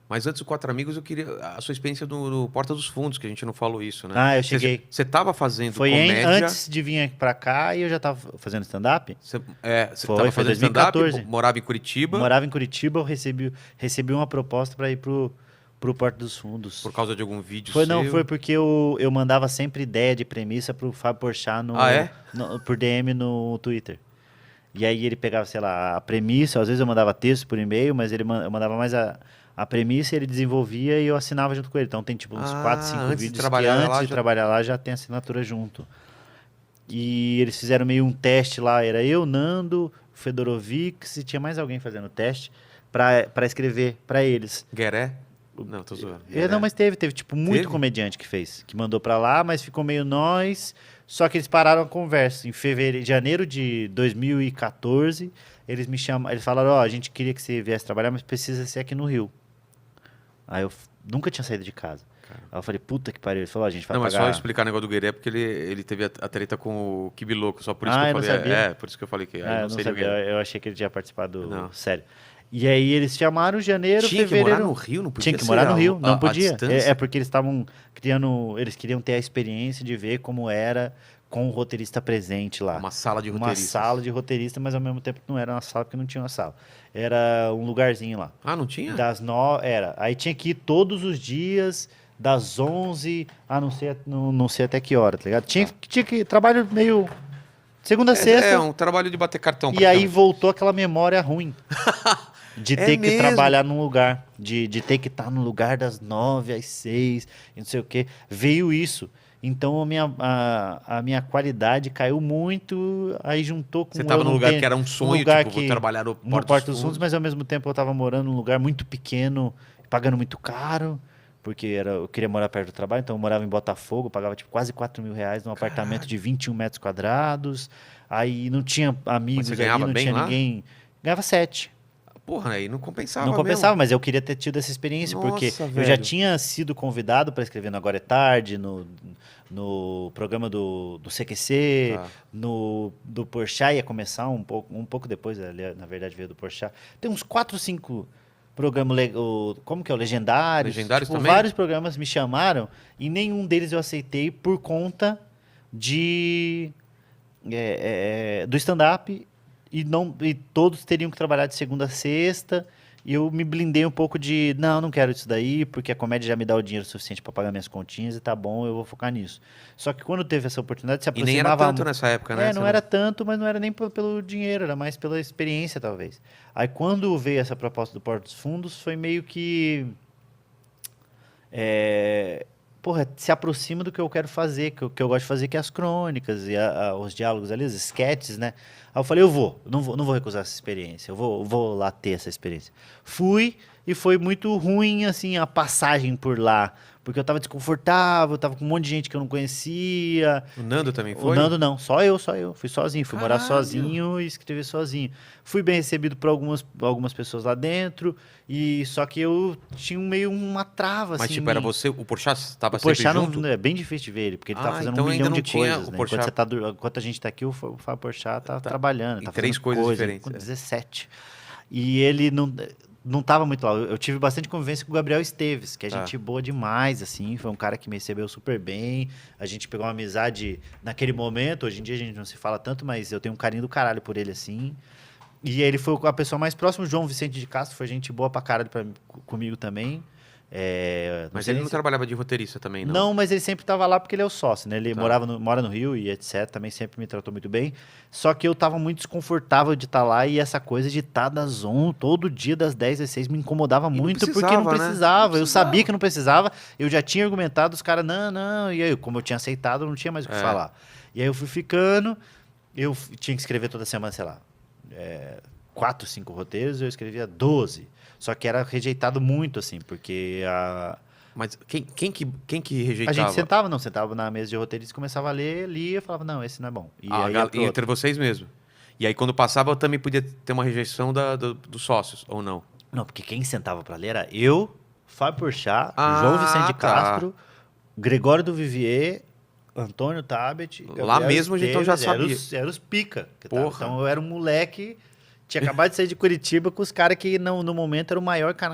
Mas antes do Quatro Amigos, eu queria a sua experiência no Porta dos Fundos, que a gente não falou isso, né? Ah, eu cheguei. Você estava fazendo Foi comédia... antes de vir aqui pra cá e eu já tava fazendo stand-up? Você Foi estava fazendo stand-up, 2014. morava em Curitiba, Morava em Curitiba, eu recebi uma proposta pra ir pro Porta dos Fundos. por causa de algum vídeo Não, seu. foi porque eu mandava sempre ideia de premissa pro Fábio Porchat Ah, é? por DM no Twitter. E aí ele pegava, sei lá, a premissa, às vezes eu mandava texto por e-mail, mas eu mandava mais a premissa, ele desenvolvia e eu assinava junto com ele. Então tem tipo uns 4, 5 antes de vídeos que trabalhar antes lá de já- trabalhar lá já tem assinatura junto. E eles fizeram meio um teste lá, era eu, Nando, Fedorovics e tinha mais alguém fazendo o teste pra escrever pra eles. Gueré? Não, tô zoando. Não, mas teve tipo muito Teve? comediante que fez, que mandou pra lá, mas ficou meio nós. Só que eles pararam a conversa. Em janeiro de 2014, eles me chamam, eles falaram: ó, a gente queria que você viesse trabalhar, mas precisa ser aqui no Rio. Aí eu nunca tinha saído de casa. Aí eu falei: puta que pariu. Ele falou: ó, a gente vai Não, mas pagar. só explicar o negócio do Gueré, porque ele teve a treta com o Kibiloco, só por isso que Ah, eu eu não falei. sabia. Por isso que eu falei que aí Ah, não eu não seria o sabia. Gueré. Eu achei que ele tinha participado Não. sério. E aí eles chamaram janeiro, Tinha que fevereiro. morar no Rio, não podia Tinha que ser morar no Rio, a não podia. distância? É porque eles estavam criando, eles queriam ter a experiência de ver como era com o roteirista presente lá. Uma sala de Uma roteiristas. sala de roteirista, mas ao mesmo tempo não era uma sala porque não tinha uma sala. Era um lugarzinho lá. Ah, não tinha? Era. Aí tinha que ir todos os dias, das 11 a não sei até que hora, tá ligado? Tinha que trabalho meio segunda a sexta. É um trabalho de bater cartão. E aí voltou aquela memória ruim. De É ter que mesmo? trabalhar num lugar. De ter que estar no lugar das 9 às 6, e não sei o quê. Veio isso. Então a minha qualidade caiu muito. Aí juntou com Você tava eu num não lugar ter- que era um sonho, lugar tipo, vou que- trabalhar no no Porta Porta dos dos Fundos, Fundos. mas ao mesmo tempo eu tava morando num lugar muito pequeno, pagando muito caro. Porque eu queria morar perto do trabalho, então eu morava em Botafogo, pagava tipo quase R$ 4.000 num apartamento de 21 metros quadrados. Aí não tinha amigos ali, ganhava não bem tinha lá? ninguém. Ganhava 7. Porra, aí não compensava Não mesmo. compensava, mas eu queria ter tido essa experiência, porque Nossa, eu já velho. tinha sido convidado para escrever no Agora é Tarde, no programa do CQC, Tá. do Porchat ia começar um pouco depois, ali, na verdade veio do Porchat. Tem uns 4, 5 programas, como que é, o Legendários? Legendários Tipo, também? vários programas me chamaram e nenhum deles eu aceitei por conta do stand-up e todos teriam que trabalhar de segunda a sexta. E eu me blindei um pouco de, não quero isso daí, porque a comédia já me dá o dinheiro suficiente para pagar minhas continhas e tá bom, eu vou focar nisso. Só que quando teve essa oportunidade, se E nem era aproximava. tanto nessa época, né? Não Você era tanto, mas não era nem pelo dinheiro, era mais pela experiência, talvez. Aí quando veio essa proposta do Porta dos Fundos, foi meio que. Porra, se aproxima do que eu quero fazer, que eu gosto de fazer, que é as crônicas e os diálogos ali, os sketches, né? Aí eu falei, não vou recusar essa experiência, eu vou lá ter essa experiência. Fui e foi muito ruim, assim, a passagem por lá, porque eu tava desconfortável, tava com um monte de gente que eu não conhecia. O Nando também O foi? Nando não, só eu. Fui sozinho, fui morar Caralho. sozinho e escrever sozinho. Fui bem recebido por algumas pessoas lá dentro, só que eu tinha meio uma trava, Mas assim. tipo, era você, o Porchat estava O sempre Porchat junto? é bem difícil de ver ele, porque ele tá fazendo então um ainda milhão não de tinha coisas, o né? Porchat. Enquanto a gente tá aqui, o Fábio Porchat tá trabalhando, Em tá 3 fazendo coisas coisa, diferentes, com é. 17. E ele não tava muito lá. Eu tive bastante convivência com o Gabriel Esteves, que é Tá. gente boa demais, assim. Foi um cara que me recebeu super bem. A gente pegou uma amizade naquele momento. Hoje em dia a gente não se fala tanto, mas eu tenho um carinho do caralho por ele, assim. E ele foi a pessoa mais próxima. O João Vicente de Castro foi gente boa pra caralho comigo também. Mas ele não trabalhava de roteirista também, não? Não, mas ele sempre estava lá porque ele é o sócio, né? Ele Tá. mora no Rio e etc. Também sempre me tratou muito bem. Só que eu estava muito desconfortável de estar lá e essa coisa de estar das 11, todo dia das 10 às 6 me incomodava não muito porque precisava, não né? precisava. Não Eu sabia que não precisava. Eu já tinha argumentado, os caras, não. E aí, como eu tinha aceitado, eu não tinha mais o que falar. E aí eu fui ficando, tinha que escrever toda semana, sei lá, 4, 5 roteiros, eu escrevia 12. Só que era rejeitado muito, assim, porque Mas quem que a rejeitava? gente sentava na mesa de roteiristas, começava a ler, lia, falava, não, esse não é bom. E aí ia pro outro. Entre vocês mesmo. E aí quando passava também podia ter uma rejeição dos sócios, ou não? Não, porque quem sentava pra ler era eu, Fábio Porchat, João Vicente de Castro, Gregório do Vivier, Antônio Tabet, Gabriel Lá mesmo a gente então já Esteves, sabia. Era os pica. Porra. Então eu era um moleque, tinha acabado de sair de Curitiba com os caras que no momento era o maior canal